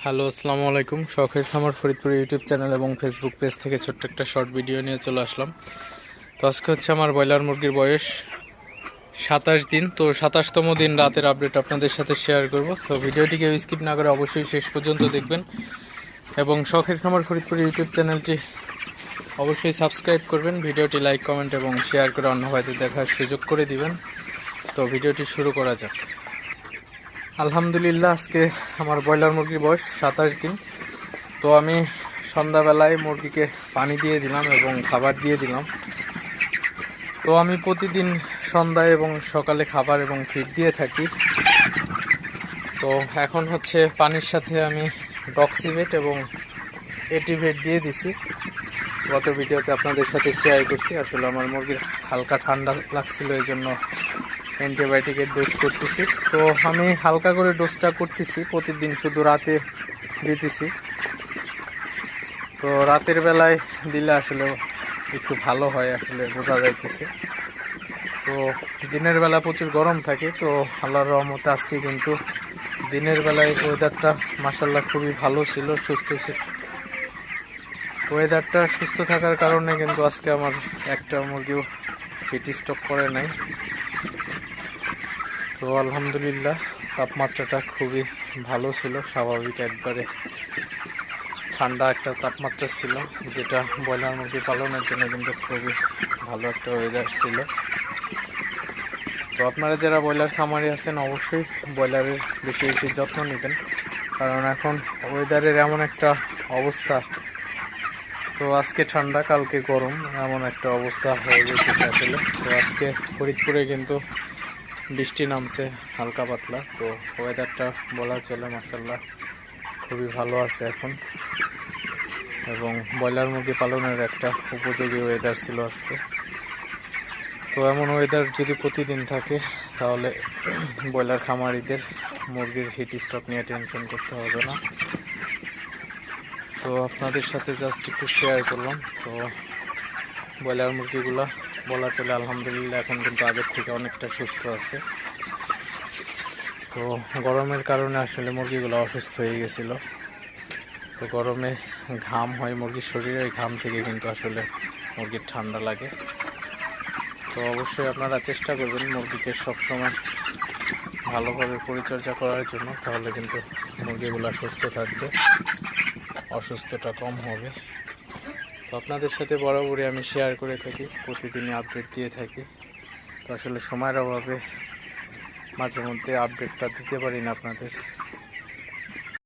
Hello, আসসালামু আলাইকুম। শখের খামার ফরিদপুর ইউটিউব চ্যানেল এবং ফেসবুক পেজ থেকে ছোট্ট একটা শর্ট ভিডিও নিয়ে চলে আসলাম। তো আজকে হচ্ছে আমার ব্রয়লার মুরগির বয়স 27 দিন। তো 27তম দিন রাতের আপডেট আপনাদের সাথে শেয়ার করব। তো ভিডিওটিকে স্কিপ না করে অবশ্যই শেষ পর্যন্ত দেখবেন এবং শখের খামার ফরিদপুর ইউটিউব চ্যানেলটি অবশ্যই সাবস্ক্রাইব করবেন। ভিডিওটি লাইক, কমেন্ট এবং শেয়ার করে অন্য ভাইদের দেখার সুযোগ করে দিবেন। তো ভিডিওটি শুরু করা যাক। আলহামদুলিল্লাহ, আজকে আমার ব্রয়লার মুরগির বয়স 27 দিন। তো আমি সন্ধ্যাবেলায় মুরগিকে পানি দিয়ে দিলাম এবং খাবার দিয়ে দিলাম। তো আমি প্রতিদিন সন্ধ্যায় এবং সকালে খাবার এবং ফিড দিয়ে থাকি। তো এখন হচ্ছে পানির সাথে আমি ডক্সিভেট এবং এটিভেট দিয়ে দিছি। গত ভিডিওতে আপনাদের সাথে শেয়ার করছি। আসলে আমার মুরগির হালকা ঠান্ডা লাগছিল, এই জন্য অ্যান্টিবায়োটিকের ডোজ করতেছি। তো আমি হালকা করে ডোজটা করতেছি, প্রতিদিন শুধু রাতে দিতেছি। তো রাতের বেলায় দিলে আসলে একটু ভালো হয়, আসলে বোঝা যাইতেছে। তো দিনের বেলা প্রচুর গরম থাকে। তো আল্লাহর রহমতে আজকে কিন্তু দিনের বেলায় ওয়েদারটা মাশাআল্লাহ খুবই ভালো ছিল, সুস্থ ছিল। ওয়েদারটা সুস্থ থাকার কারণে কিন্তু আজকে আমার একটা মুরগিও হিট স্ট্রোক করে নাই। তো আলহামদুলিল্লাহ, তাপমাত্রাটা খুবই ভালো ছিল, স্বাভাবিক একবারে ঠান্ডা একটা তাপমাত্রা ছিল, যেটা ব্রয়লার মুরগি পালনের জন্য কিন্তু খুবই ভালো একটা ওয়েদার ছিল। তো আপনারা যারা ব্রয়লার খামারি আছেন অবশ্যই ব্রয়লারের বেশি বেশি যত্ন নেবেন, কারণ এখন ওয়েদারের এমন একটা অবস্থা। তো আজকে ঠান্ডা, কালকে গরম, এমন একটা অবস্থা হয়ে যেতেছে আসলে। তো আজকে ফরিদপুরে কিন্তু বৃষ্টি নামছে হালকা পাতলা। তো ওয়েদারটা বলা চলে মাশাআল্লাহ খুবই ভালো আছে এখন, এবং ব্রয়লার মুরগি পালনের একটা উপযোগী ওয়েদার ছিল আজকে। তো এমন ওয়েদার যদি প্রতিদিন থাকে তাহলে ব্রয়লার খামারিদের মুরগির হিট স্ট্রোক নিয়ে টেনশন করতে হবে না। তো আপনাদের সাথে জাস্ট একটু শেয়ার করলাম। তো ব্রয়লার মুরগিগুলো বলা চলে আলহামদুলিল্লাহ এখন কিন্তু আগের থেকে অনেকটা সুস্থ আছে। তো গরমের কারণে আসলে মুরগিগুলো অসুস্থ হয়ে গেছিলো। তো গরমে ঘাম হয় মুরগির শরীরে, ওই ঘাম থেকে কিন্তু আসলে মুরগির ঠান্ডা লাগে। তো অবশ্যই আপনারা চেষ্টা করবেন মুরগিকে সবসময় ভালোভাবে পরিচর্যা করার জন্য, তাহলে কিন্তু মুরগিগুলো সুস্থ থাকবে, অসুস্থতা কম হবে। তো আপনাদের সাথে বরাবরই আমি শেয়ার করে থাকি, প্রতিদিনই আপডেট দিয়ে থাকি। তো আসলে সময়ের অভাবে মাঝে মধ্যে আপডেটটা দিতে পারি না আপনাদের।